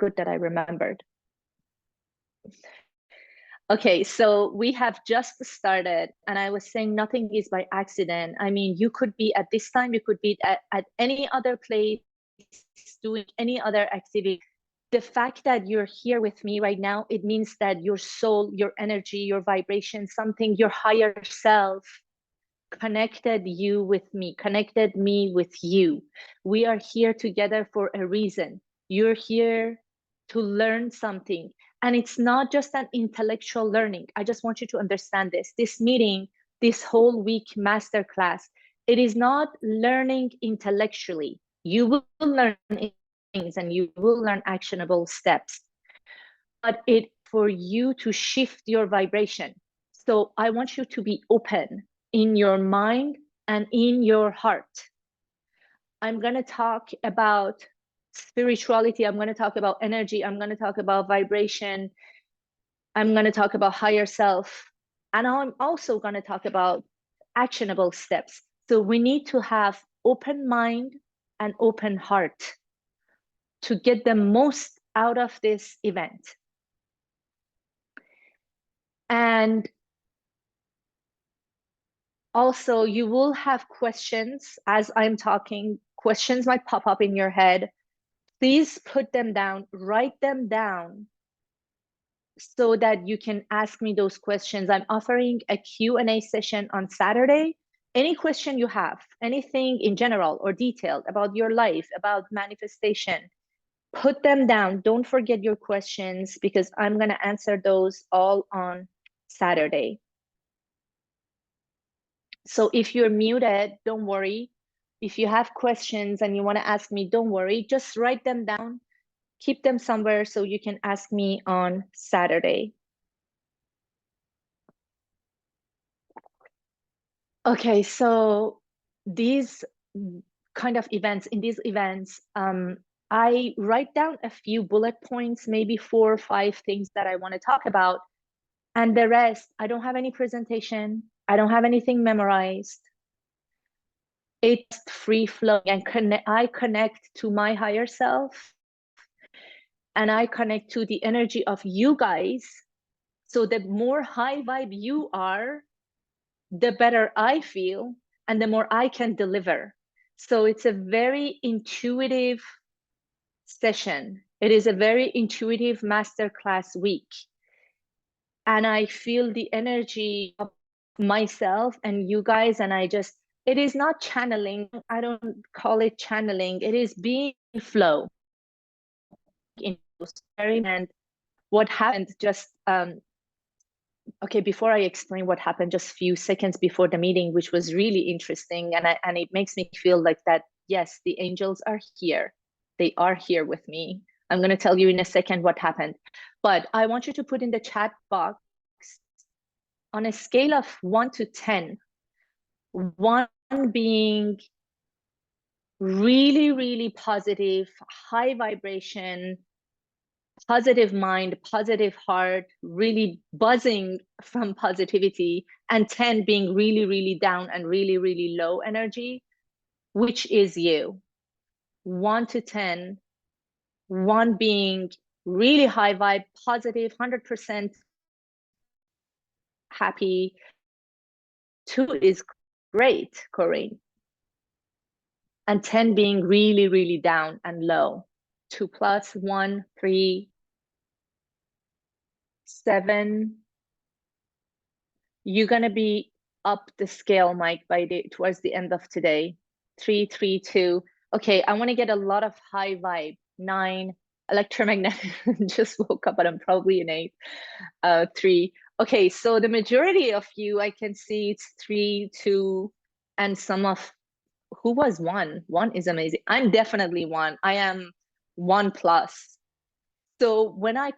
good that I remembered. Okay, so we have just started, and I was saying nothing is by accident. I mean, you could be at this time, you could be at any other place, doing any other activity. The fact that you're here with me right now, it means that your soul, your energy, your vibration, something, your higher self connected you with me, connected me with you. We are here together for a reason. You're here to learn something. And it's not just an intellectual learning. I just want you to understand this. This meeting, this whole week masterclass, it is not learning intellectually. You will learn things and you will learn actionable steps. But it's for you to shift your vibration. So I want you to be open in your mind and in your heart. I'm going to talk about spirituality. I'm going to talk about energy. I'm going to talk about vibration. I'm going to talk about higher self. And I'm also going to talk about actionable steps. So we need to have open mind and open heart to get the most out of this event. And also, you will have questions as I'm talking. Questions might pop up in your head. Please put them down, write them down so that you can ask me those questions. I'm offering a Q&A session on Saturday. Any question you have, anything in general or detailed about your life, about manifestation, put them down. Don't forget your questions because I'm going to answer those all on Saturday. So if you're muted, don't worry. If you have questions and you want to ask me, don't worry. Just write them down. Keep them somewhere so you can ask me on Saturday. Okay, so these kind of events, in these events, I write down a few bullet points, maybe 4 or 5 things that I want to talk about. And the rest, I don't have any presentation. I don't have anything memorized. It's free flowing, and I connect to my higher self, and I connect to the energy of you guys. So the more high vibe you are, the better I feel, and the more I can deliver. So it's a very intuitive session. It is a very intuitive masterclass week. And I feel the energy of myself and you guys, and it is not channeling. I don't call it channeling. It is being flow. And what happened just, okay, before I explain what happened just a few seconds before the meeting, which was really interesting, and it makes me feel like that, yes, the angels are here. They are here with me. I'm going to tell you in a second what happened. But I want you to put in the chat box, on a scale of 1 to 10, 1 being really, really positive, high vibration, positive mind, positive heart, really buzzing from positivity, and 10 being really, really down and really, really low energy. Which is you? 1 to 10, 1 being really high vibe, positive, 100% happy. 2 is great, Corinne. And 10 being really, really down and low. 2 plus 1, 3, 7. You're gonna be up the scale, Mike, towards the end of today. 3, 3, 2. Okay, I want to get a lot of high vibe. 9. Electromagnetic. Just woke up, but I'm probably an 8. 3. Okay, so the majority of you, I can see it's 3, 2, and some of who was 1. 1 is amazing. I'm definitely 1. I am 1 plus. So when I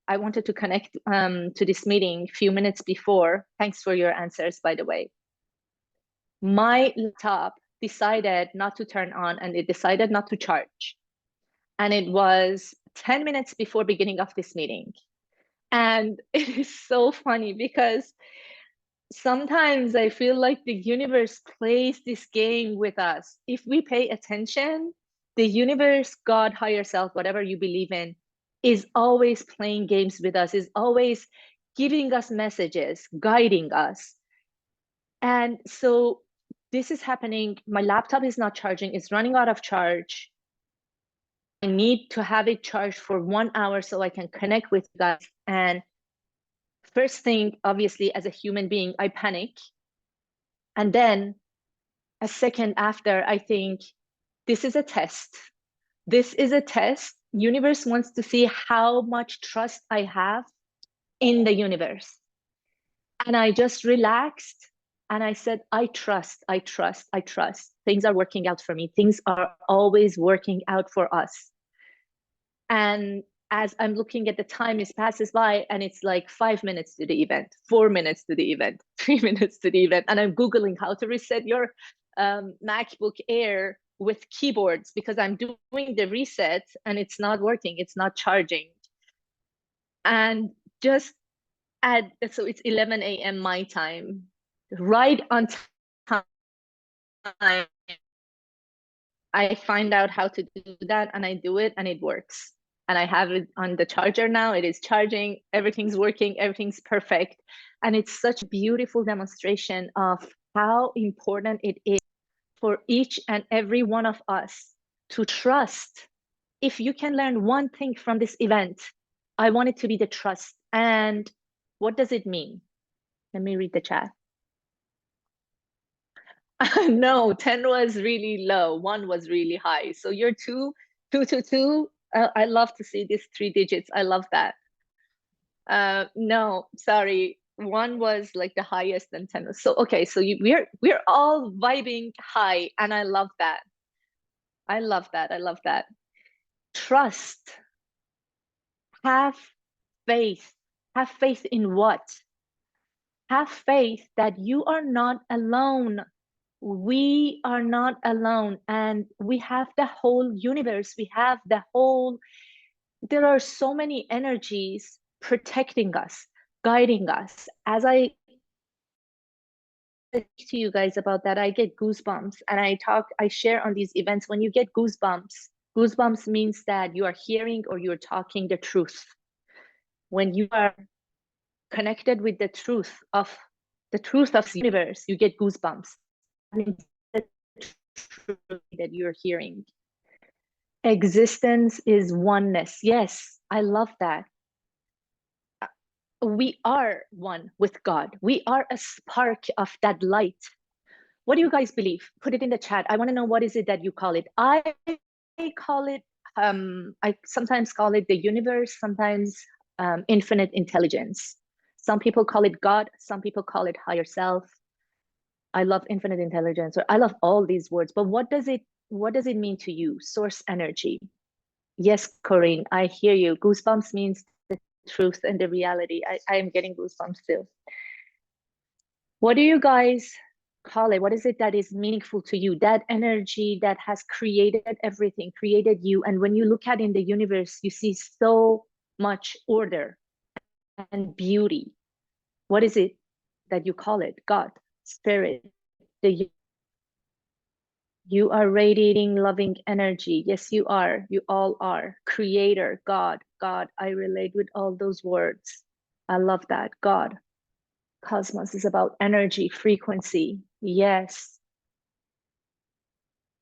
wanted to connect to this meeting a few minutes before. Thanks for your answers, by the way. My laptop decided not to turn on, and it decided not to charge. And it was 10 minutes before beginning of this meeting. And it is so funny because sometimes I feel like the universe plays this game with us. If we pay attention, The universe, God, higher self, whatever you believe in, is always playing games with us, is always giving us messages, guiding us. And so this is happening. My laptop is not charging, it's running out of charge. I need to have it charged for 1 hour so I can connect with you guys. And first thing, obviously, as a human being, I panic. And then a second after, I think, this is a test. This is a test. Universe wants to see how much trust I have in the universe. And I just relaxed and I said, I trust, I trust, I trust. Things are working out for me. Things are always working out for us. And as I'm looking at the time, it passes by and it's like 5 minutes to the event, 4 minutes to the event, 3 minutes to the event. And I'm Googling how to reset your MacBook Air with keyboards because I'm doing the reset and it's not working. It's not charging. And just so it's 11 a.m. my time, right on time, I find out how to do that and I do it and it works. And I have it on the charger now. It is charging, everything's working, everything's perfect. And it's such a beautiful demonstration of how important it is for each and every one of us to trust. If you can learn one thing from this event, I want it to be the trust. And what does it mean? Let me read the chat. No, 10 was really low, 1 was really high. So you're 2, 2, 2, 2. I love to see these 3 digits. I love that. No, sorry. 1 was like the highest and 10 was so okay. So we're all vibing high, and I love that. I love that. I love that. Trust. Have faith. Have faith in what? Have faith that you are not alone. We are not alone, and we have the whole universe. We have the whole, there are so many energies protecting us, guiding us. As I speak to you guys about that, I get goosebumps, and I share on these events. When you get goosebumps means that you are hearing or you're talking the truth. When you are connected with the truth of the universe, you get goosebumps. The truth that you're hearing. Existence is oneness. Yes, I love that. We are one with God. We are a spark of that light. What do you guys believe? Put it in the chat. I want to know, what is it that you call it? I call it, I sometimes call it the universe, sometimes infinite intelligence. Some people call it God, some people call it higher self. I love infinite intelligence, or I love all these words, but what does it mean to you? Source energy. Yes, Corinne, I hear you. Goosebumps means the truth and the reality. I am getting goosebumps too. What do you guys call it? What is it that is meaningful to you? That energy that has created everything, created you. And when you look at in the universe, you see so much order and beauty. What is it that you call it? God, spirit, you are radiating loving energy. Yes, you are. You all are. Creator, God, God. I relate with all those words. I love that. God. Cosmos is about energy, frequency. Yes.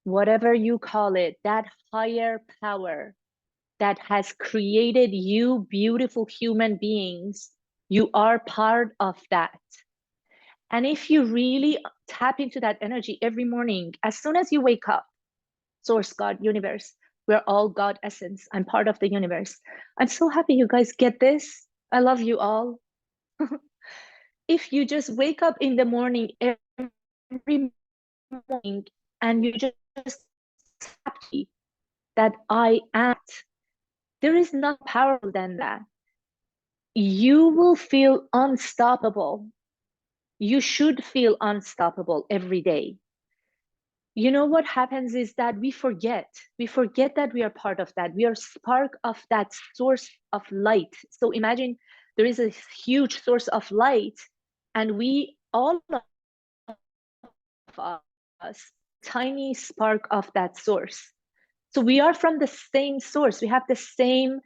Whatever you call it, that higher power that has created you, beautiful human beings, you are part of that. And if you really tap into that energy every morning, as soon as you wake up, source, God, universe, we're all God essence. I'm part of the universe. I'm so happy you guys get this. I love you all. If you just wake up in the morning every morning and you just happy that I am, there is nothing powerful than that. You will feel unstoppable. You should feel unstoppable every day. You know what happens is that we forget that we are part of that. We are spark of that source of light. So imagine there is a huge source of light, and we all of us, tiny spark of that source. So we are from the same source. We have the same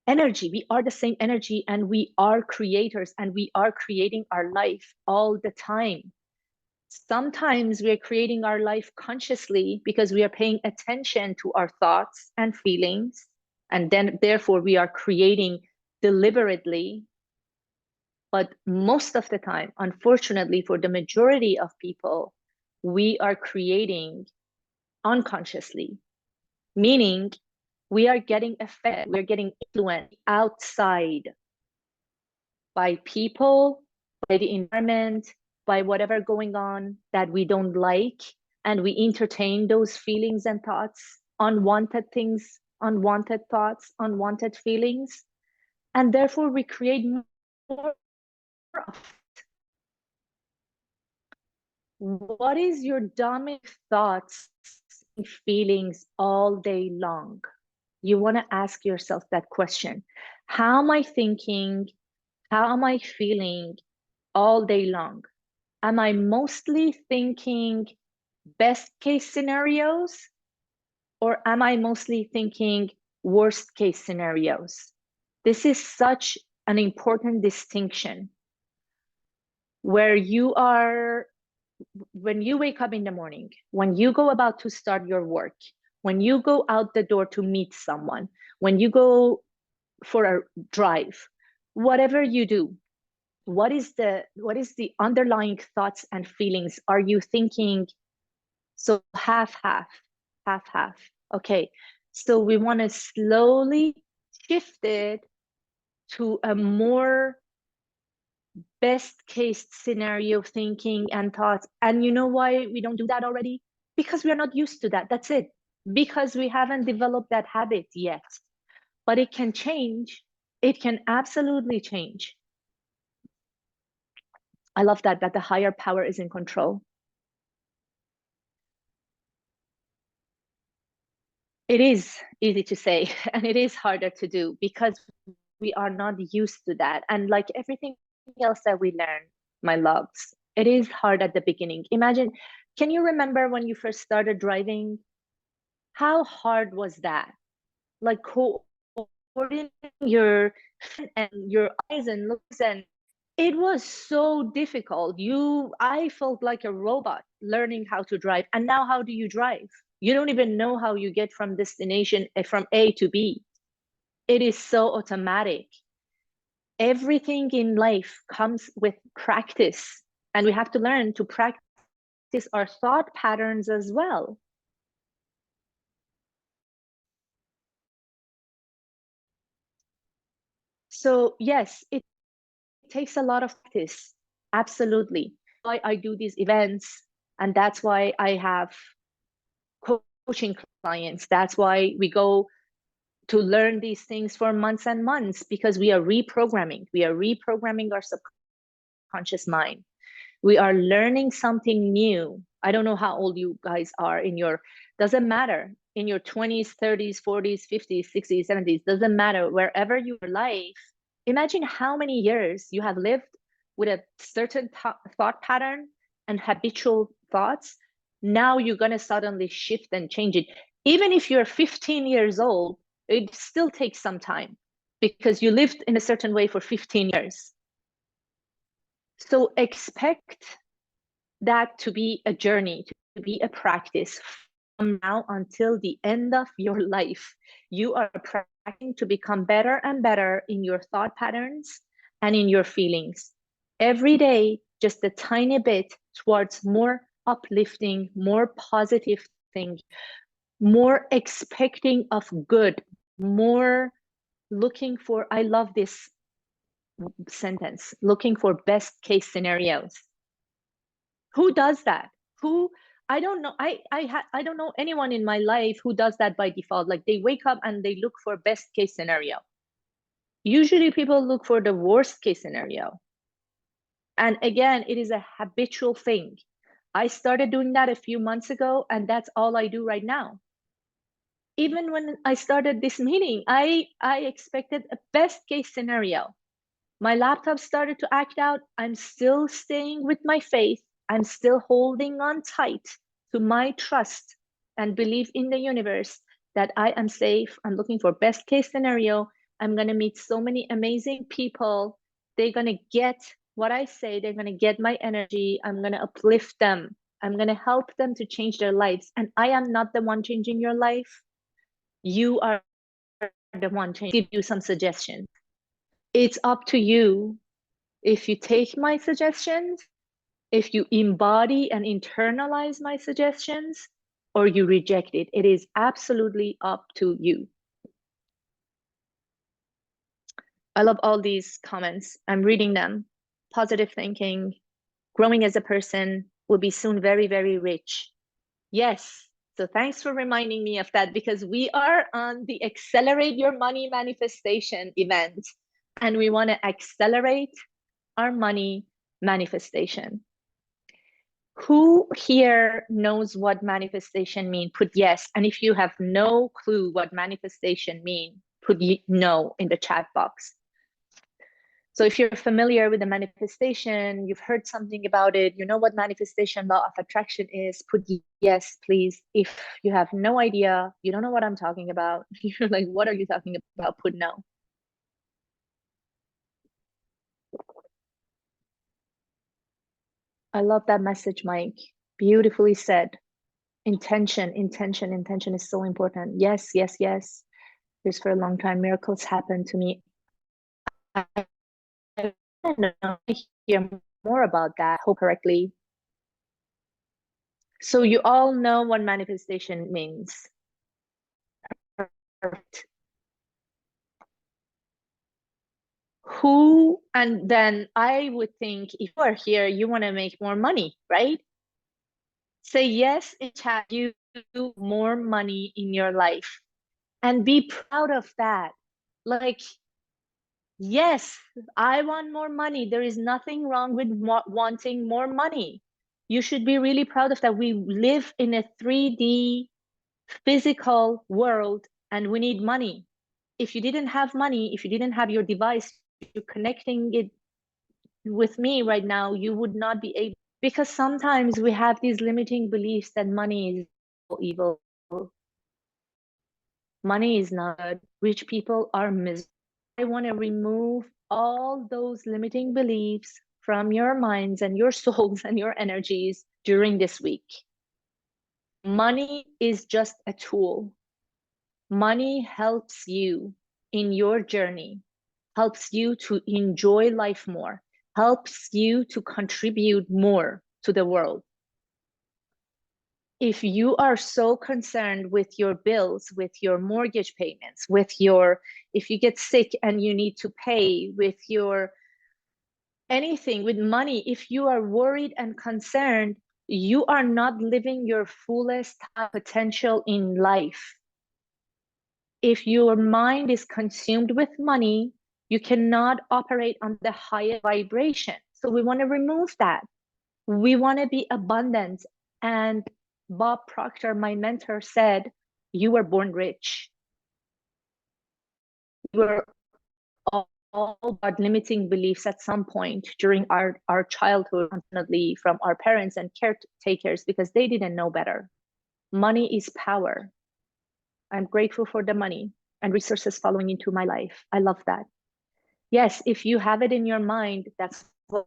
energy. We are the same energy, and we are creators, and we are creating our life all the time. Sometimes we're creating our life consciously because we are paying attention to our thoughts and feelings, and then therefore we are creating deliberately. But most of the time, unfortunately, for the majority of people, we are creating unconsciously, meaning we are getting affected, we're getting influenced outside by people, by the environment, by whatever going on that we don't like, and we entertain those feelings and thoughts, unwanted things, unwanted thoughts, unwanted feelings, and therefore we create more of. What is your dominant thoughts and feelings all day long? You want to ask yourself that question. How am I thinking? How am I feeling all day long? Am I mostly thinking best case scenarios, or am I mostly thinking worst case scenarios? This is such an important distinction where you are, when you wake up in the morning, when you go about to start your work, when you go out the door to meet someone, when you go for a drive, whatever you do, what is the underlying thoughts and feelings? Are you thinking? So half half. Okay, so we want to slowly shift it to a more best case scenario thinking and thoughts. And you know why we don't do that already? Because we are not used to that. That's it. Because we haven't developed that habit yet. But it can change. It can absolutely change. I love that the higher power is in control. It is easy to say, and it is harder to do because we are not used to that. And like everything else that we learn, my loves, it is hard at the beginning. Imagine, can you remember when you first started driving? How hard was that? Like coordinating your and your eyes and looks, and it was so difficult. I felt like a robot learning how to drive. And now how do you drive? You don't even know how you get from destination, from A to B. It is so automatic. Everything in life comes with practice, and we have to learn to practice our thought patterns as well. So yes, it takes a lot of practice. Absolutely. Why I do these events, and that's why I have coaching clients. That's why we go to learn these things for months and months, because we are reprogramming. We are reprogramming our subconscious mind. We are learning something new. I don't know how old you guys are doesn't matter, in your 20s, 30s, 40s, 50s, 60s, 70s, doesn't matter, wherever your life, imagine how many years you have lived with a certain thought pattern and habitual thoughts. Now you're going to suddenly shift and change it. Even if you're 15 years old, it still takes some time because you lived in a certain way for 15 years. So expect that to be a journey, to be a practice from now until the end of your life. You are practicing to become better and better in your thought patterns and in your feelings. Every day, just a tiny bit towards more uplifting, more positive things, more expecting of good, more looking for, I love this sentence, looking for best case scenarios. Who does that? Who? I don't know. I don't know anyone in my life who does that by default. Like they wake up and they look for best case scenario. Usually people look for the worst case scenario. And again, it is a habitual thing. I started doing that a few months ago, and that's all I do right now. Even when I started this meeting, I expected a best case scenario. My laptop started to act out. I'm still staying with my faith. I'm still holding on tight to my trust and belief in the universe that I am safe. I'm looking for best case scenario. I'm going to meet so many amazing people. They're going to get what I say. They're going to get my energy. I'm going to uplift them. I'm going to help them to change their lives. And I am not the one changing your life. You are the one changing. Give you some suggestions. It's up to you. If you take my suggestions, if you embody and internalize my suggestions, or you reject it, it is absolutely up to you. I love all these comments. I'm reading them. Positive thinking, growing as a person, will be soon very, very rich. Yes. So thanks for reminding me of that, because we are on the Accelerate Your Money Manifestation event, and we want to accelerate our money manifestation. Who here knows what manifestation means? Put yes. And if you have no clue what manifestation means, put no in the chat box. So if you're familiar with the manifestation, you've heard something about it, you know what manifestation law of attraction is, put yes, please. If you have no idea, you don't know what I'm talking about, you're like, what are you talking about? Put no. I love that message, Mike. Beautifully said. Intention is so important. Yes, yes, yes. This for a long time. Miracles happen to me. I don't know. I hear more about that. Hope correctly. So you all know what manifestation means. Perfect. Who, and then I would think if you are here, you want to make more money, right? Say yes in chat, you do more money in your life, and be proud of that. Like, yes, I want more money. There is nothing wrong with wanting more money. You should be really proud of that. We live in a 3D physical world, and we need money. If you didn't have money, if you didn't have your device, you're connecting it with me right now, you would not be able, because sometimes we have these limiting beliefs that money is evil. Money is not good. Rich people are miserable. I want to remove all those limiting beliefs from your minds and your souls and your energies during this week. Money is just a tool. Money helps you in your journey, helps you to enjoy life more, helps you to contribute more to the world. If you are so concerned with your bills, with your mortgage payments, with your, if you get sick and you need to pay, with your anything, with money, if you are worried and concerned, you are not living your fullest potential in life. If your mind is consumed with money, you cannot operate on the higher vibration. So we want to remove that. We want to be abundant. And Bob Proctor, my mentor, said, you were born rich. We were all about limiting beliefs at some point during our childhood, unfortunately, from our parents and caretakers, because they didn't know better. Money is power. I'm grateful for the money and resources following into my life. I love that. Yes, if you have it in your mind, that's what,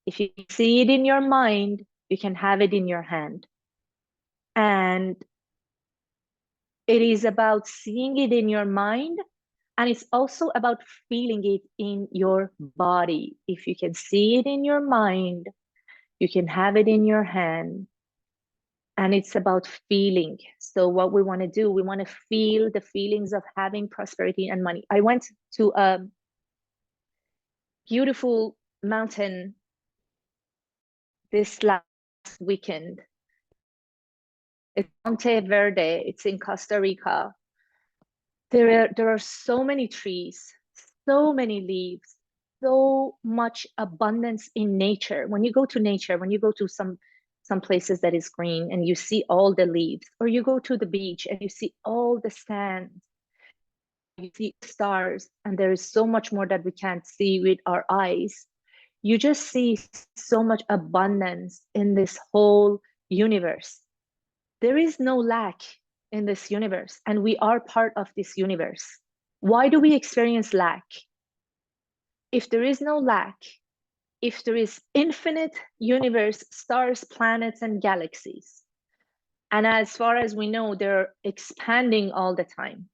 if you see it in your mind, you can have it in your hand. And it is about seeing it in your mind, and it's also about feeling it in your body. If you can see it in your mind, you can have it in your hand. And it's about feeling. So what we want to do, we want to feel the feelings of having prosperity and money. I went to a beautiful mountain this last weekend. It's Monte Verde. It's in Costa Rica. There are so many trees, so many leaves, so much abundance in nature. When you go to nature, when you go to some places that is green and you see all the leaves, or you go to the beach and you see all the sand, you see stars, and there is so much more that we can't see with our eyes. You just see so much abundance in this whole universe. There is no lack in this universe, and we are part of this universe. Why do we experience lack? If there is no lack, if there is infinite universe, stars, planets, and galaxies, and as far as we know, they're expanding all the time,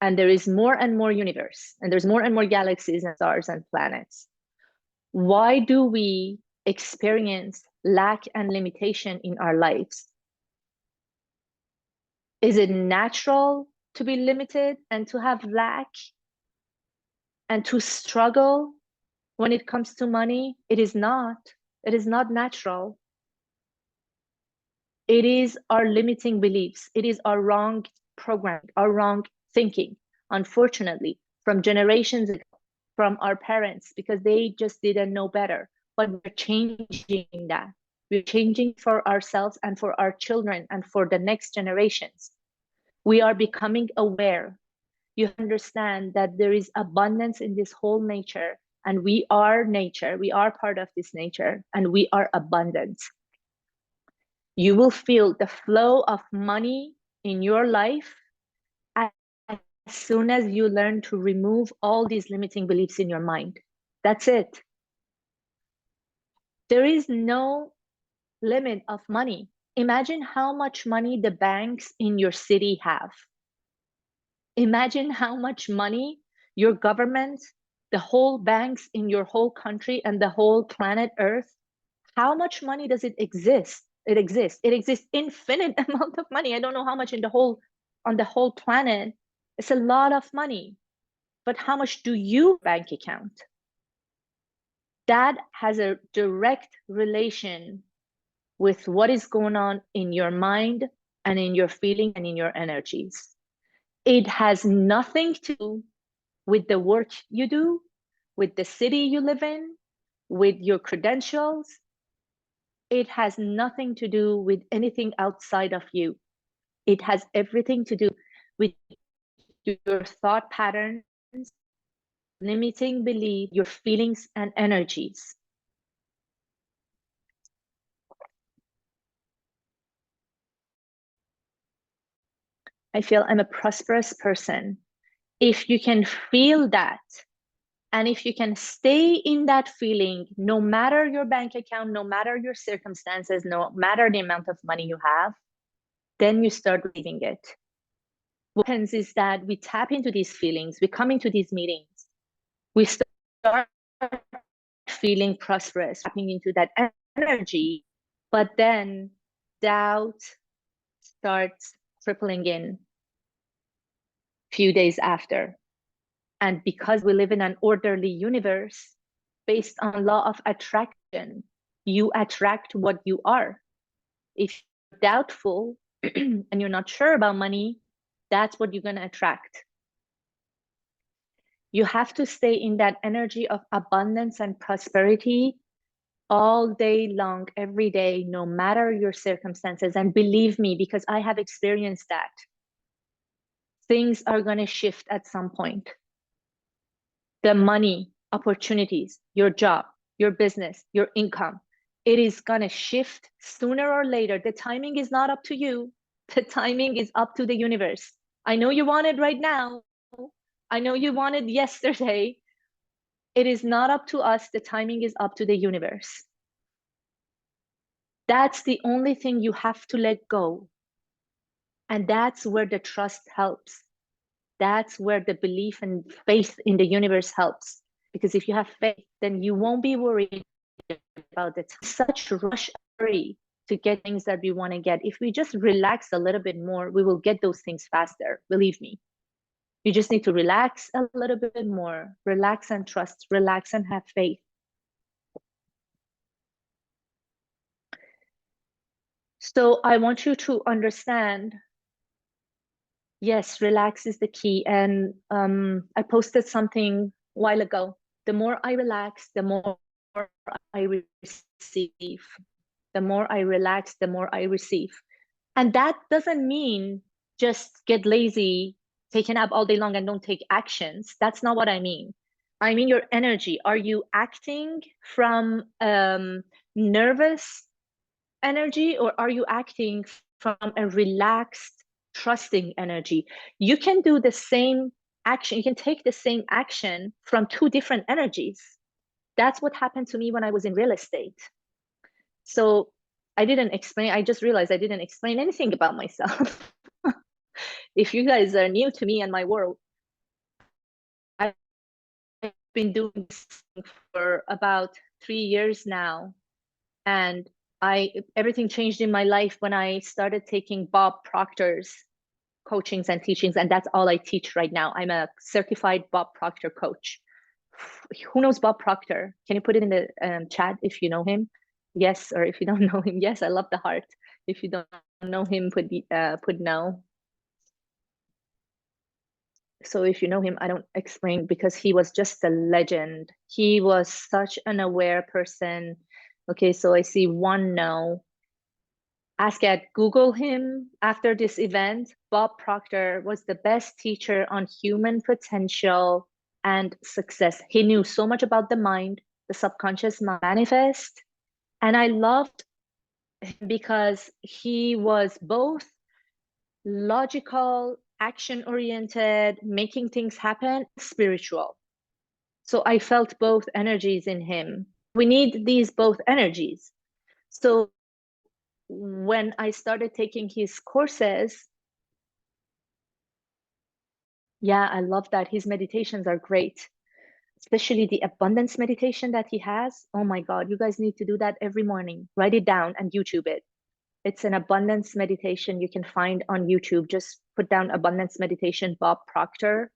and there is more and more universe, and there's more and more galaxies and stars and planets, why do we experience lack and limitation in our lives? Is it natural to be limited and to have lack and to struggle when it comes to money? It is not. It is not natural. It is our limiting beliefs. It is our wrong programming, our wrong thinking, unfortunately, from generations ago, from our parents, because they just didn't know better. But we're changing that. We're changing for ourselves and for our children and for the next generations. We are becoming aware. You understand that there is abundance in this whole nature, and we are nature. We are part of this nature, and we are abundant. You will feel the flow of money in your life as soon as you learn to remove all these limiting beliefs in your mind. That's it. There is no limit of money. Imagine how much money the banks in your city have. Imagine how much money your government, the whole banks in your whole country and the whole planet Earth, how much money does it exist? It exists. It exists infinite amount of money. I don't know how much on the whole planet. It's a lot of money. But how much do you bank account? That has a direct relation with what is going on in your mind and in your feeling and in your energies. It has nothing to do with the work you do, with the city you live in, with your credentials. It has nothing to do with anything outside of you. It has everything to do with your thought patterns, limiting belief, your feelings and energies. I feel I'm a prosperous person. If you can feel that, and if you can stay in that feeling, no matter your bank account, no matter your circumstances, no matter the amount of money you have, then you start reading it. What happens is that we tap into these feelings, we come into these meetings, we start feeling prosperous, tapping into that energy, but then doubt starts crippling in a few days after. And because we live in an orderly universe based on law of attraction, you attract what you are. If you're doubtful and you're not sure about money, that's what you're going to attract. You have to stay in that energy of abundance and prosperity all day long, every day, no matter your circumstances. And believe me, because I have experienced that, things are going to shift at some point. The money, opportunities, your job, your business, your income, it is going to shift sooner or later. The timing is not up to you. The timing is up to the universe. I know you want it right now. I know you want it yesterday. It is not up to us. The timing is up to the universe. That's the only thing you have to let go. And that's where the trust helps. That's where the belief and faith in the universe helps. Because if you have faith, then you won't be worried about the such rush hurry to get things that we want to get. If we just relax a little bit more, we will get those things faster. Believe me. You just need to relax a little bit more. Relax and trust. Relax and have faith. So I want you to understand, yes, relax is the key. And I posted something a while ago. The more I relax, the more I receive. The more I relax, the more I receive. And that doesn't mean just get lazy, take a nap all day long and don't take actions. That's not what I mean. I mean your energy. Are you acting from nervous energy, or are you acting from a relaxed, trusting energy. You can do the same action, you can take the same action from two different energies. That's what happened to me when I was in real estate. So I didn't explain, I just realized I didn't explain anything about myself. If you guys are new to me and my world, I've been doing this for about 3 years now. And everything changed in my life when I started taking Bob Proctor's coachings and teachings, and that's all I teach right now. I'm a certified Bob Proctor coach. Who knows Bob Proctor? Can you put it in the chat if you know him? Yes, or if you don't know him, yes. I love the heart. If you don't know him, put no. So if you know him, I don't explain because he was just a legend. He was such an aware person. Okay, so I see one no. Ask at Google him after this event. Bob Proctor was the best teacher on human potential and success. He knew so much about the mind, the subconscious manifest. And I loved him because he was both logical, action-oriented, making things happen, spiritual. So I felt both energies in him. We need these both energies. So when I started taking his courses, yeah, I love that. His meditations are great, especially the abundance meditation that he has. Oh my God, you guys need to do that every morning. Write it down and YouTube it. It's an abundance meditation you can find on YouTube. Just put down abundance meditation, Bob Proctor.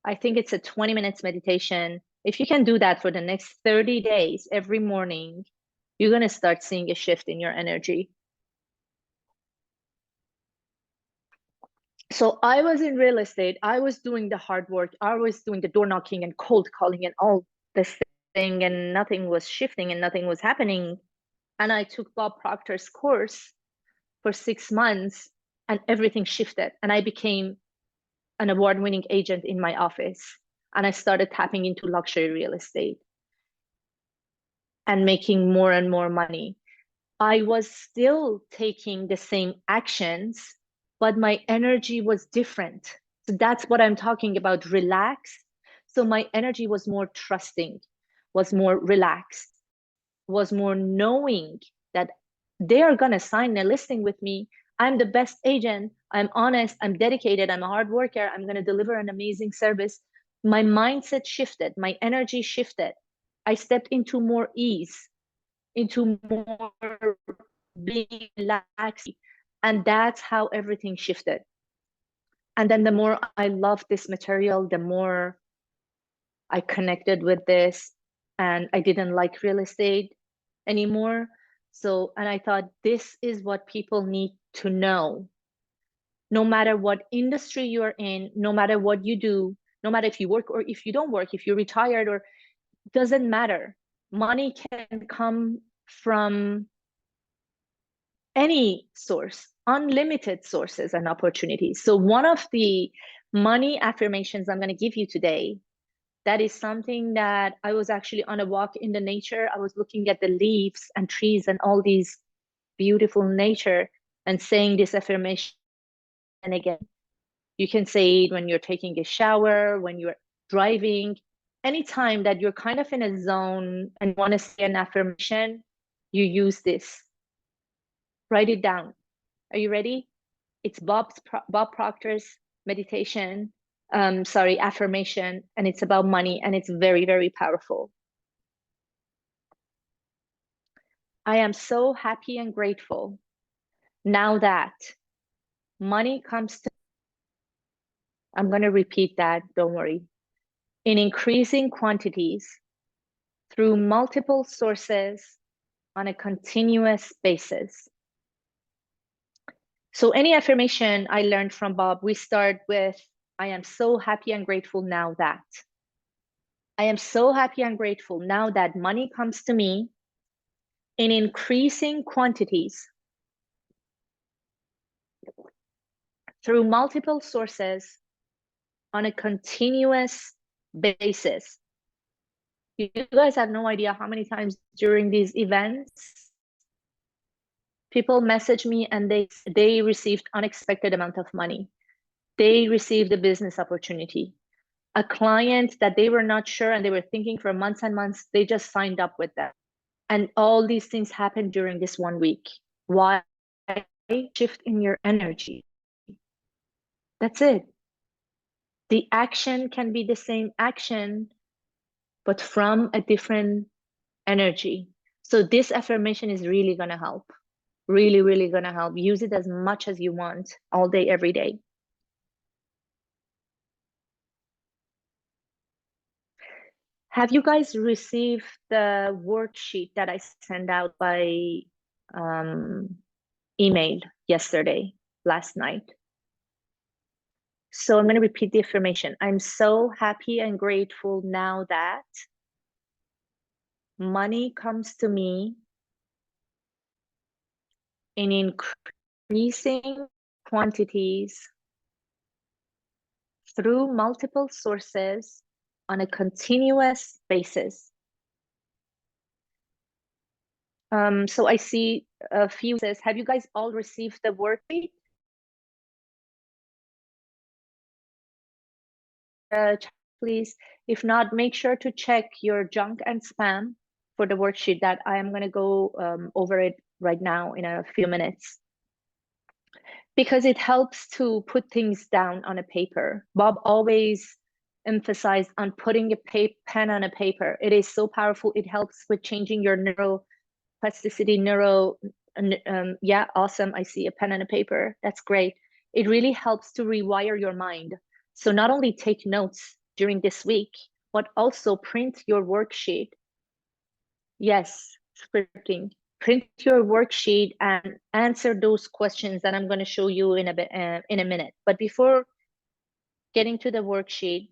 I think it's a 20 minutes meditation. If you can do that for the next 30 days, every morning, you're going to start seeing a shift in your energy. So I was in real estate. I was doing the hard work. I was doing the door knocking and cold calling and all this thing, and nothing was shifting and nothing was happening. And I took Bob Proctor's course for 6 months and everything shifted. And I became an award-winning agent in my office. And I started tapping into luxury real estate and making more and more money. I was still taking the same actions, but my energy was different. So that's what I'm talking about, relaxed. So my energy was more trusting, was more relaxed, was more knowing that they are going to sign a listing with me. I'm the best agent. I'm honest. I'm dedicated. I'm a hard worker. I'm going to deliver an amazing service. My mindset shifted. My energy shifted. I stepped into more ease, into more being relaxed. And that's how everything shifted. And then the more I loved this material, the more I connected with this, and I didn't like real estate anymore. So, and I thought this is what people need to know. No matter what industry you're in, no matter what you do, no matter if you work or if you don't work, if you're retired or doesn't matter. Money can come from any source, unlimited sources and opportunities. So one of the money affirmations I'm going to give you today, that is something that I was actually on a walk in the nature. I was looking at the leaves and trees and all these beautiful nature and saying this affirmation. And again, you can say it when you're taking a shower, when you're driving, anytime that you're kind of in a zone and want to say an affirmation, you use this. Write it down. Are you ready? It's Bob Proctor's meditation, affirmation, and it's about money, and it's very, very powerful. I am so happy and grateful now that money comes to, I'm going to repeat that, don't worry, in increasing quantities through multiple sources on a continuous basis. So any affirmation I learned from Bob, we start with, I am so happy and grateful now that. I am so happy and grateful now that money comes to me in increasing quantities through multiple sources on a continuous basis. You guys have no idea how many times during these events People message me and they received unexpected amount of money. They received a business opportunity. A client that they were not sure and they were thinking for months and months, they just signed up with them. And all these things happened during this 1 week. Why? Shift in your energy. That's it. The action can be the same action, but from a different energy. So this affirmation is really going to help. Really, really going to help. Use it as much as you want, all day, every day. Have you guys received the worksheet that I sent out by email yesterday, last night? So I'm going to repeat the affirmation. I'm so happy and grateful now that money comes to me in increasing quantities through multiple sources on a continuous basis. So I see a few says, have you guys all received the worksheet? Please, if not, make sure to check your junk and spam for the worksheet that I am going to go over it right now in a few minutes. Because it helps to put things down on a paper. Bob always emphasized on putting a pen on a paper. It is so powerful. It helps with changing your neuroplasticity, yeah, awesome. I see a pen and a paper. That's great. It really helps to rewire your mind. So not only take notes during this week, but also print your worksheet. Yes, scripting. Print your worksheet and answer those questions that I'm going to show you in a minute. But before getting to the worksheet,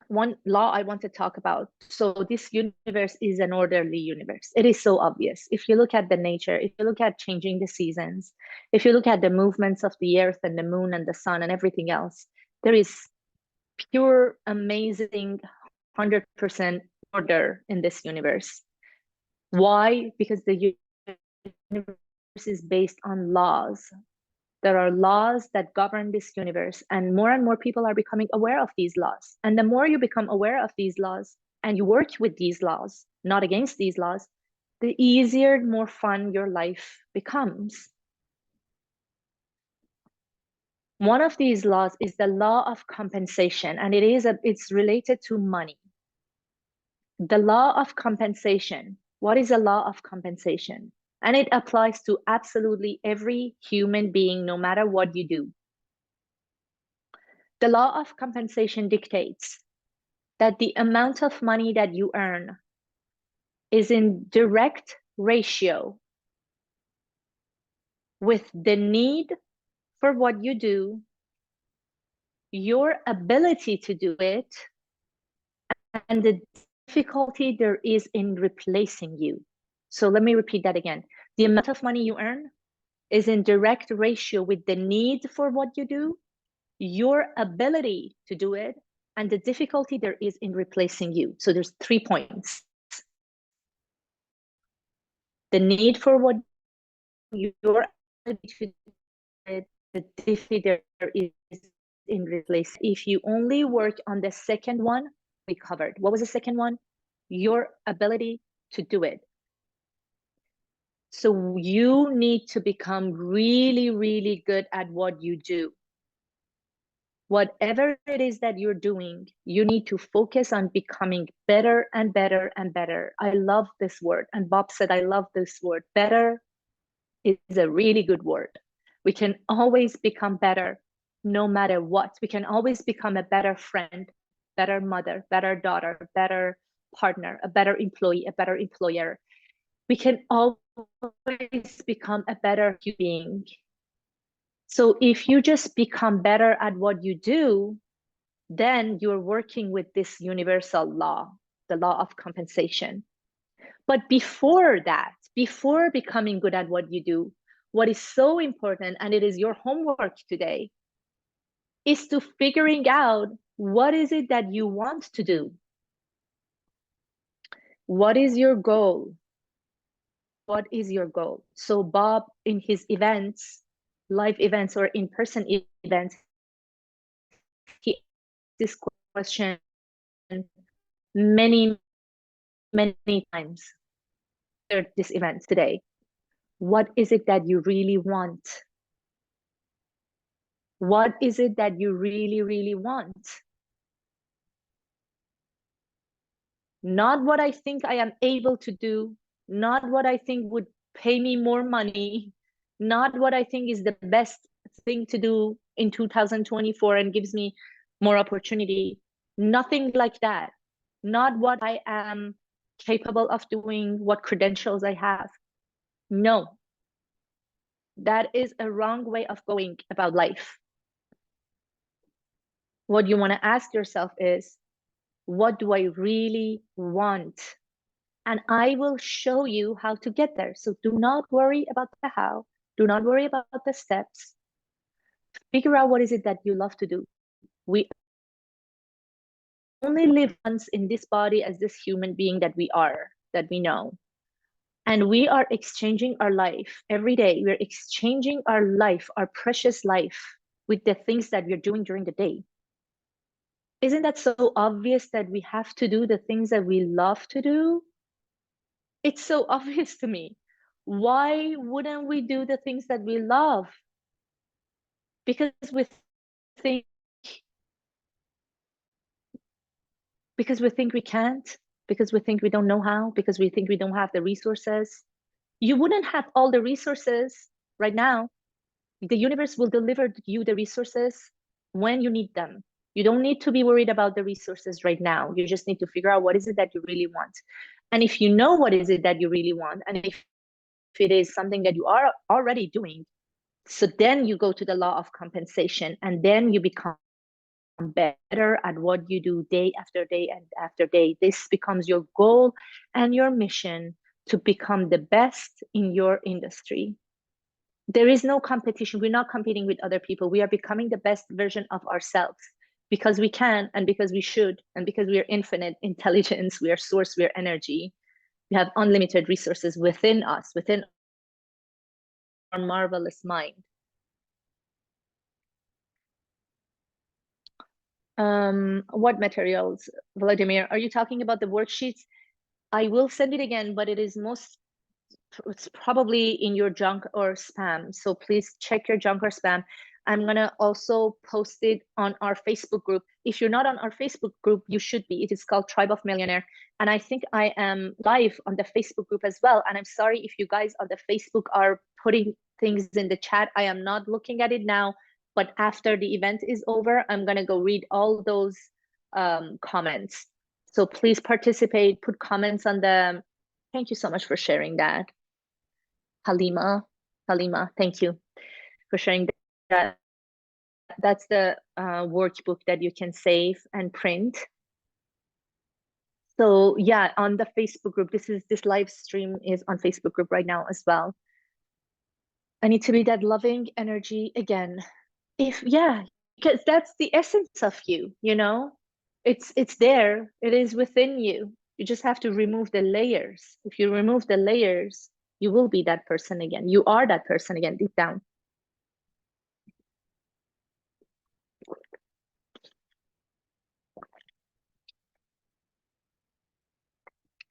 one law I want to talk about. So this universe is an orderly universe. It is so obvious. If you look at the nature, if you look at changing the seasons, if you look at the movements of the earth and the moon and the sun and everything else, there is pure, amazing, 100% order in this universe. Why? Because the universe is based on laws. There are laws that govern this universe, and more people are becoming aware of these laws. And the more you become aware of these laws and you work with these laws, not against these laws, the easier, more fun your life becomes. One of these laws is the law of compensation, and it's related to money. The law of compensation. What is a law of compensation? And it applies to absolutely every human being, no matter what you do. The law of compensation dictates that the amount of money that you earn is in direct ratio with the need for what you do, your ability to do it, and the difficulty there is in replacing you. So let me repeat that again. The amount of money you earn is in direct ratio with the need for what you do, your ability to do it, and the difficulty there is in replacing you. So there's 3 points. The need for what your ability to do it, the difficulty there is in replace. If you only work on the second one, we covered. What was the second one? Your ability to do it. So you need to become really, really good at what you do. Whatever it is that you're doing, you need to focus on becoming better and better and better. I love this word. And Bob said, I love this word. Better is a really good word. We can always become better no matter what. We can always become a better friend, better mother, better daughter, better partner, a better employee, a better employer. We can always become a better human being. So if you just become better at what you do, then you're working with this universal law, the law of compensation. But before that, before becoming good at what you do, what is so important, and it is your homework today, is to figuring out what is it that you want to do? What is your goal? what is your goal? So Bob, in his events, live events or in-person events, he asked this question many, many times after this event today. What is it that you really want? What is it that you really, really want? Not what I think I am able to do, not what I think would pay me more money, not what I think is the best thing to do in 2024 and gives me more opportunity. Nothing like that. Not what I am capable of doing, what credentials I have. No, that is a wrong way of going about life. What you want to ask yourself is, what do I really want? And I will show you how to get there. So do not worry about the how. Do not worry about the steps. Figure out what is it that you love to do. We only live once in this body as this human being that we are, that we know. And we are exchanging our life every day. We're exchanging our life, our precious life, with the things that we're doing during the day. Isn't that so obvious that we have to do the things that we love to do? It's so obvious to me. Why wouldn't we do the things that we love? Because we think we can't, because we think we don't know how, because we think we don't have the resources. You wouldn't have all the resources right now. The universe will deliver you the resources when you need them. You don't need to be worried about the resources right now. You just need to figure out what is it that you really want. And if you know what is it that you really want, and if it is something that you are already doing, so then you go to the law of compensation, and then you become better at what you do day after day and after day. This becomes your goal and your mission to become the best in your industry. There is no competition. We're not competing with other people. We are becoming the best version of ourselves because we can, and because we should, and because we are infinite intelligence. We are source, we are energy. We have unlimited resources within us, within our marvelous mind. What materials, Vladimir? Are you talking about the worksheets? I will send it again, but it's probably in your junk or spam. So please check your junk or spam. I'm gonna also post it on our Facebook group. If you're not on our Facebook group, you should be. It is called Tribe of Millionaire. And I think I am live on the Facebook group as well. And I'm sorry if you guys on the Facebook are putting things in the chat. I am not looking at it now, but after the event is over, I'm gonna go read all those comments. So please participate, put comments on them. Thank you so much for sharing that. Halima, thank you for sharing that. That's the workbook that you can save and print. So yeah, on the Facebook group, this live stream is on Facebook group right now as well. I need to be that loving energy again. Because that's the essence of you, you know? It's there. It is within you. You just have to remove the layers. If you remove the layers, you will be that person again. You are that person again, deep down.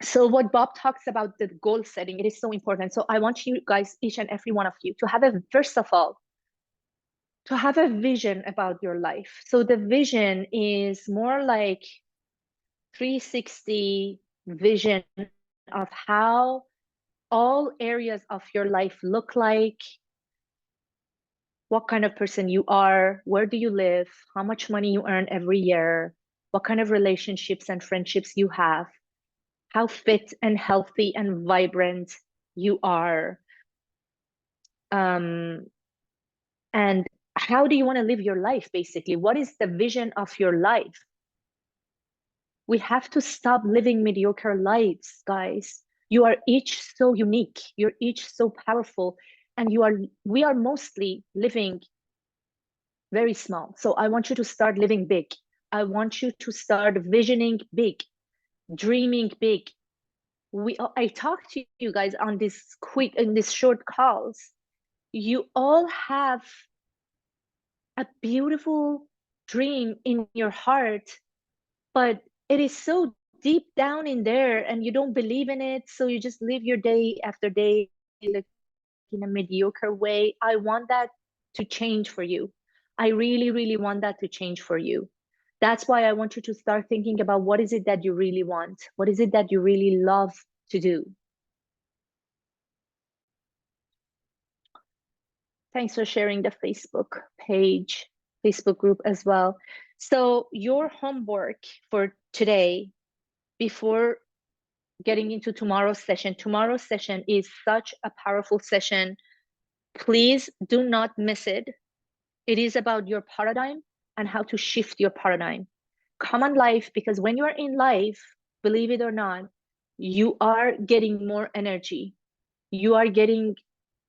So what Bob talks about, the goal setting, it is so important. So I want you guys, each and every one of you, to have first of all, to have a vision about your life. So the vision is more like 360 vision of how all areas of your life look like, what kind of person you are, where do you live, how much money you earn every year, what kind of relationships and friendships you have, how fit and healthy and vibrant you are, and how do you want to live your life, basically? What is the vision of your life? We have to stop living mediocre lives, guys. You are each so unique. You're each so powerful. And we are mostly living very small. So I want you to start living big. I want you to start visioning big, dreaming big. I talk to you guys on this short calls. You all have a beautiful dream in your heart, but it is so deep down in there and you don't believe in it. So you just live your day after day, like in a mediocre way. I want that to change for you. I really, really want that to change for you. That's why I want you to start thinking about what is it that you really want? What is it that you really love to do? Thanks for sharing the Facebook page, Facebook group as well. So your homework for today, before getting into tomorrow's session is such a powerful session. Please do not miss it. It is about your paradigm and how to shift your paradigm. Come on life, because when you are in life, believe it or not, you are getting more energy. You are getting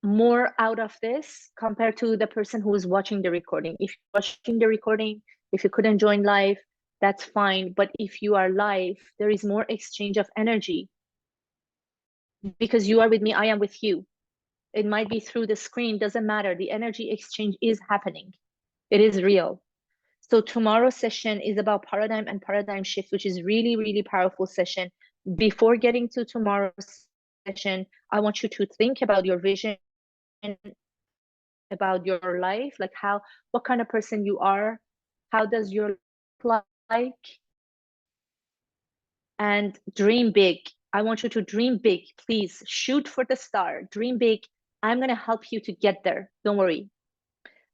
more out of this compared to the person who is watching the recording. If you're watching the recording, if you couldn't join live, that's fine. But if you are live, there is more exchange of energy because you are with me, I am with you. It might be through the screen, doesn't matter. The energy exchange is happening. It is real. So tomorrow's session is about paradigm and paradigm shift, which is really, really powerful session. Before getting to tomorrow's session, I want you to think about your vision, about your life, like what kind of person you are, how does your life like, and dream big. I want you to dream big. Please shoot for the star, dream big. I'm going to help you to get there. Don't worry.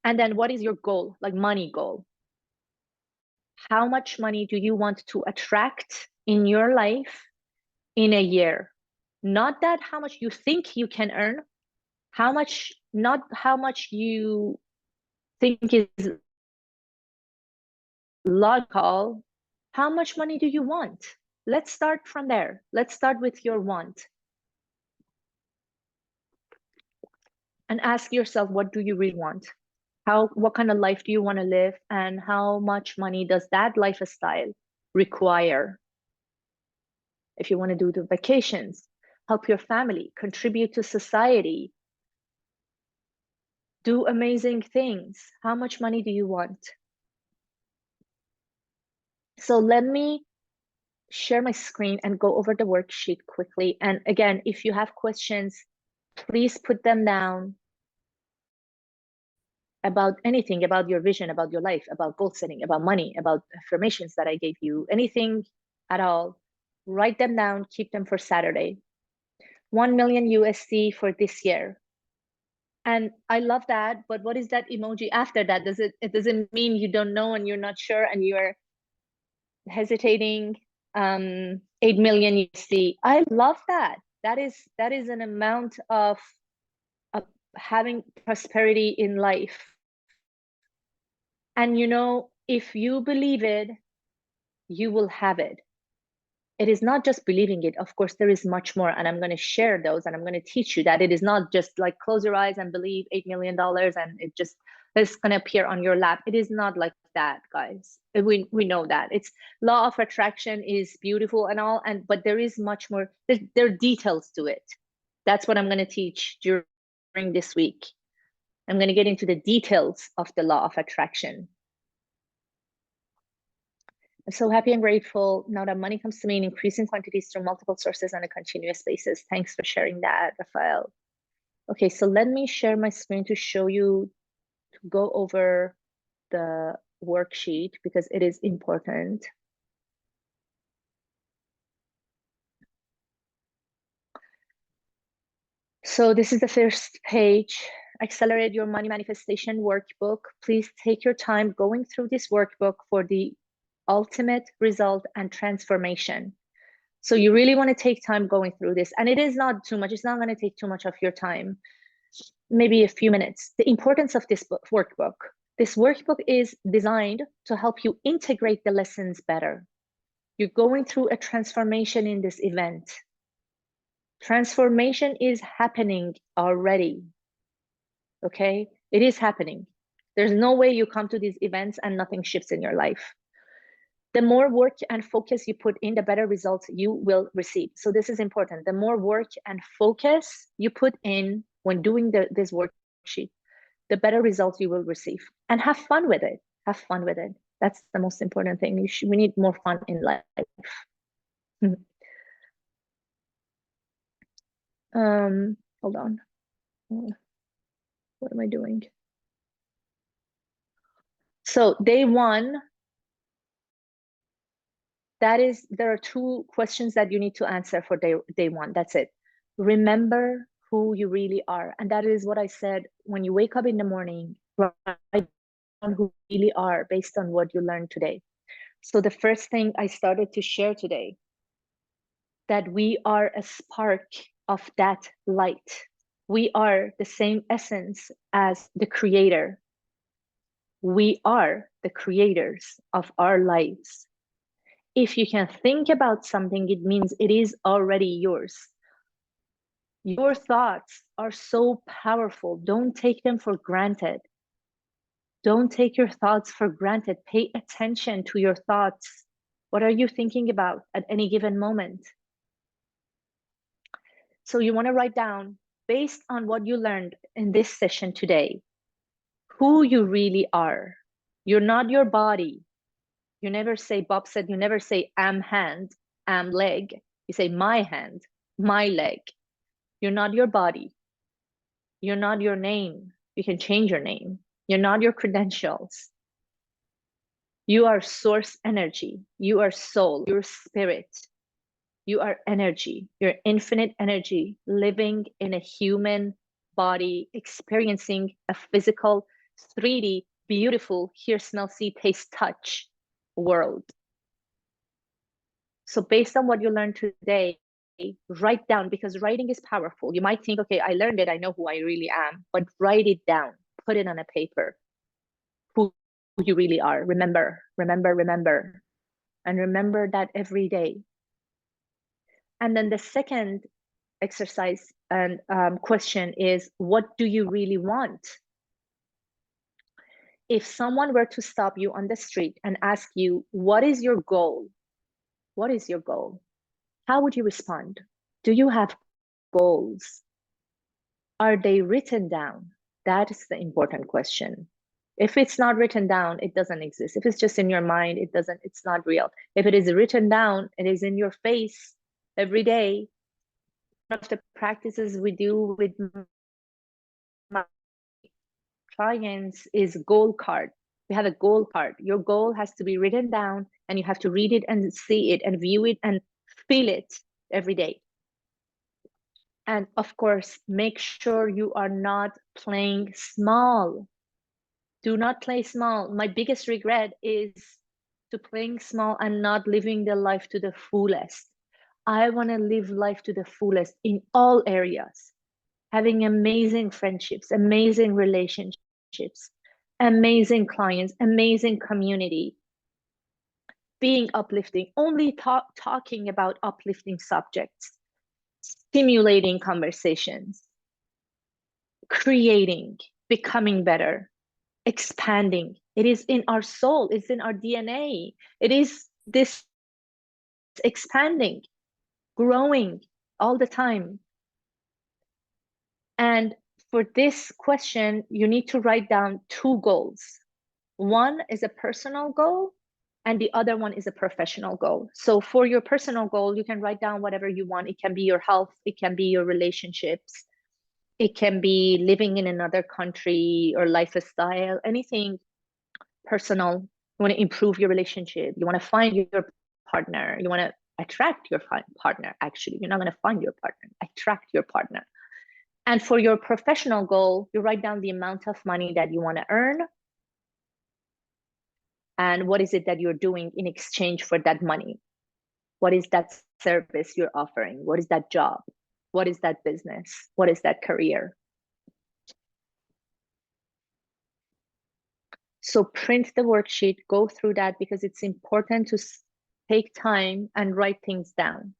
And then what is your goal, like money goal? How much money do you want to attract in your life in a year? Not that how much you think you can earn, not how much you think is logical. How much money do you want? Let's start from there. Let's start with your want. And ask yourself, what do you really want? What kind of life do you want to live? And how much money does that lifestyle require? If you want to do the vacations, help your family, contribute to society, do amazing things, how much money do you want? So let me share my screen and go over the worksheet quickly. And again, if you have questions, please put them down about anything, about your vision, about your life, about goal setting, about money, about affirmations that I gave you, anything at all. Write them down, keep them for Saturday. 1 million USD for this year. And I love that, but what is that emoji after that? Does it mean you don't know and you're not sure and you're hesitating? 8 million USD. I love that. That is an amount of having prosperity in life. And if you believe it, you will have it. It is not just believing it. Of course, there is much more, and I'm going to share those, and I'm going to teach you that it is not just like close your eyes and believe $8 million and it's going to appear on your lap. It is not like that, guys. We know that. It's law of attraction is beautiful and all, but there is much more. There are details to it. That's what I'm going to teach during this week. I'm going to get into the details of the law of attraction. I'm so happy and grateful now that money comes to me in increasing quantities through multiple sources on a continuous basis. Thanks for sharing that, Rafael. Okay, so let me share my screen to show you, to go over the worksheet because it is important. So this is the first page. Accelerate your money manifestation workbook. Please take your time going through this workbook for the ultimate result and transformation. So you really want to take time going through this. And it is not too much. It's not going to take too much of your time, maybe a few minutes. The importance of this workbook. This workbook is designed to help you integrate the lessons better. You're going through a transformation in this event. Transformation is happening already. Okay? It is happening. There's no way you come to these events and nothing shifts in your life. The more work and focus you put in, the better results you will receive. So this is important. The more work and focus you put in when doing this worksheet, the better results you will receive. And have fun with it. Have fun with it. That's the most important thing. We need more fun in life. Hold on. What am I doing? So day one, there are two questions that you need to answer for day one. That's it. Remember who you really are. And that is what I said. When you wake up in the morning, write down who you really are based on what you learned today. So the first thing I started to share today, that we are a spark of that light. We are the same essence as the creator. We are the creators of our lives. If you can think about something, it means it is already yours. Your thoughts are so powerful. Don't take them for granted. Don't take your thoughts for granted. Pay attention to your thoughts. What are you thinking about at any given moment? So you want to write down, based on what you learned in this session today, who you really are. You're not your body. You never say, Bob said, you never say, am hand, am leg. You say, my hand, my leg. You're not your body. You're not your name. You can change your name. You're not your credentials. You are source energy. You are soul. You're spirit. You are energy. You're infinite energy living in a human body, experiencing a physical, 3D, beautiful, hear, smell, see, taste, touch world. So based on what you learned today, write down, because writing is powerful. You might think, okay, I learned it, I know who I really am, but write it down, put it on a paper, who you really are. Remember, remember, remember, and remember that every day. And then the second exercise and question is, what do you really want? If someone were to stop you on the street and ask you, what is your goal? What is your goal? How would you respond? Do you have goals? Are they written down? That is the important question. If it's not written down, it doesn't exist. If it's just in your mind, it's not real. If it is written down, it is in your face every day. One of the practices we do with my clients is goal card. We have a goal card. Your goal has to be written down, and you have to read it and see it and view it and feel it every day. And of course, make sure you are not playing small. Do not play small. My biggest regret is to playing small and not living the life to the fullest. I want to live life to the fullest in all areas, having amazing friendships, amazing relationships, amazing clients, amazing community, being uplifting, only talking about uplifting subjects, stimulating conversations, creating, becoming better, expanding. It is in our soul, it's in our DNA. It is this expanding, growing all the time. And for this question, you need to write down two goals. One is a personal goal, and the other one is a professional goal. So for your personal goal, you can write down whatever you want. It can be your health, it can be your relationships, it can be living in another country or lifestyle, anything personal. You want to improve your relationship, you want to find your partner, you want to attract your partner. Actually, you're not going to find your partner, attract your partner. And for your professional goal, you write down the amount of money that you want to earn, and what is it that you're doing in exchange for that money. What is that service you're offering? What is that job? What is that business? What is that career? So print the worksheet, go through that, because it's important to take time and write things down.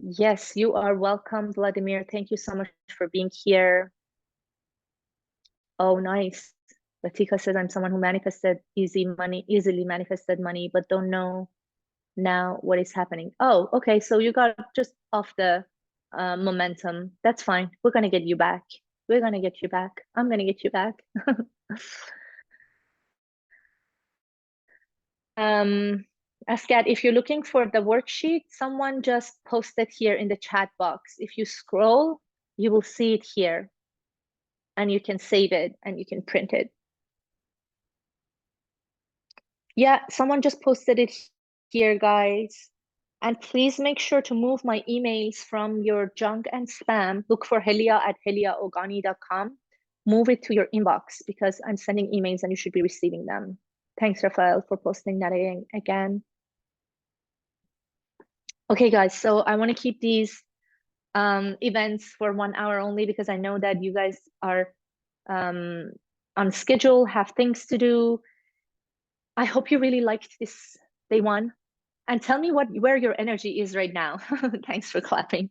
Yes, you are welcome, Vladimir. Thank you so much for being here. Oh, nice. Latika says, I'm someone who manifested easily manifested money, but don't know now what is happening. Oh, okay. So you got just off the momentum. That's fine. We're going to get you back. We're going to get you back. I'm going to get you back. Askat, if you're looking for the worksheet, someone just posted here in the chat box. If you scroll, you will see it here and you can save it and you can print it. Yeah, someone just posted it here, guys. And please make sure to move my emails from your junk and spam. Look for helia@heliaogani.com. Move it to your inbox because I'm sending emails and you should be receiving them. Thanks, Rafael, for posting that again. Okay, guys, so I want to keep these events for 1 hour only because I know that you guys are on schedule, have things to do. I hope you really liked this day one. And tell me where your energy is right now. Thanks for clapping.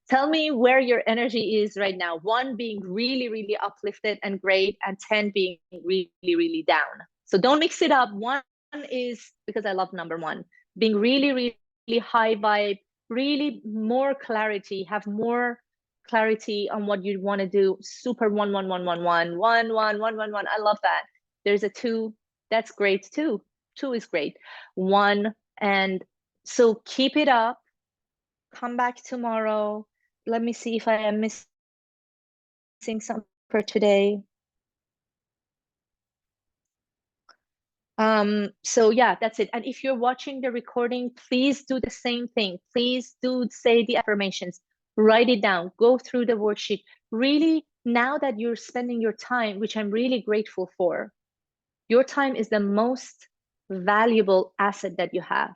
Tell me where your energy is right now. 1 being really, really uplifted and great, and 10 being really, really down. So don't mix it up. 1 is, because I love number 1, being really, really high vibe, really more clarity, have more clarity on what you want to do. Super 1, 1, 1, 1, 1, 1, 1, 1, 1, 1. I love that. There's a 2. That's great too. 2 is great. 1. And so keep it up. Come back tomorrow. Let me see if I am missing something for today. So yeah, that's it. And if you're watching the recording, please do the same thing. Please do say the affirmations. Write it down. Go through the worksheet. Really, now that you're spending your time, which I'm really grateful for, your time is the most valuable asset that you have.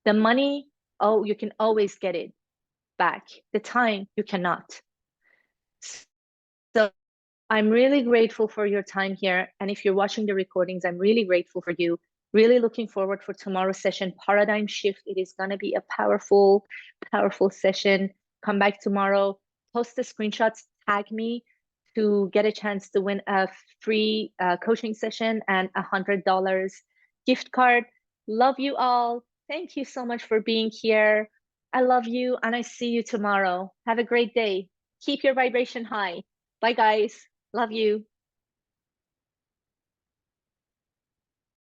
The money, oh, you can always get it back. The time, you cannot. So I'm really grateful for your time here. And if you're watching the recordings, I'm really grateful for you. Really looking forward for tomorrow's session, Paradigm Shift. It is going to be a powerful, powerful session. Come back tomorrow, post the screenshots, tag me to get a chance to win a free coaching session and $100 gift card. Love you all. Thank you so much for being here. I love you and I see you tomorrow. Have a great day. Keep your vibration high. Bye, guys. Love you.